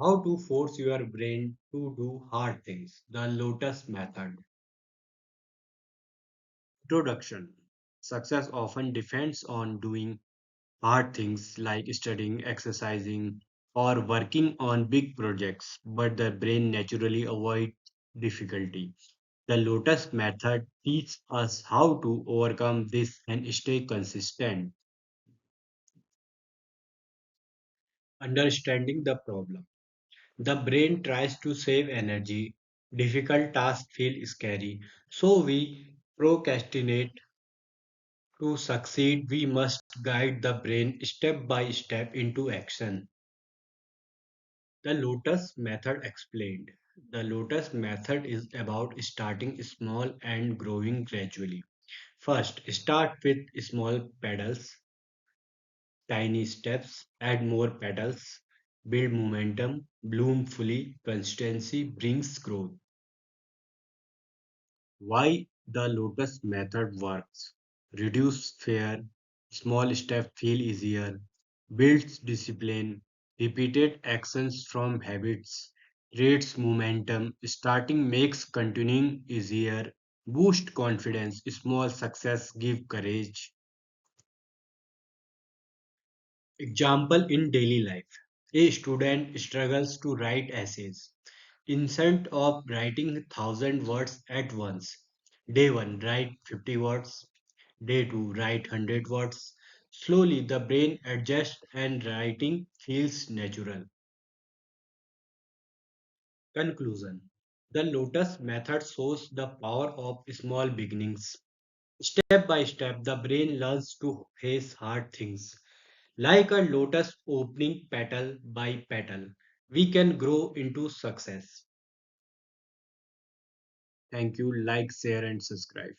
How to force your brain to do hard things. The Lotus Method. Introduction. Success often depends on doing hard things like studying, exercising, or working on big projects, but the brain naturally avoids difficulty. The Lotus Method teaches us how to overcome this and stay consistent. Understanding the problem. The brain tries to save energy. Difficult tasks feel scary. So we procrastinate. To succeed, we must guide the brain step by step into action. The Lotus Method explained. The Lotus Method is about starting small and growing gradually. First, start with small pedals, tiny steps, add more pedals, build momentum, bloom fully, consistency brings growth. Why the Lotus method works. Reduce fear, small steps feel easier, builds discipline, repeated actions from habits, creates momentum, starting makes continuing easier, boost confidence, small success give courage. Example in daily life. A student struggles to write essays. Instead of writing 1,000 words at once, day 1 write 50 words, day 2 write 100 words. Slowly the brain adjusts and writing feels natural. Conclusion. The Lotus method shows the power of small beginnings. Step by step, the brain learns to face hard things. Like a lotus opening petal by petal, we can grow into success. Thank you. Like, share, and subscribe.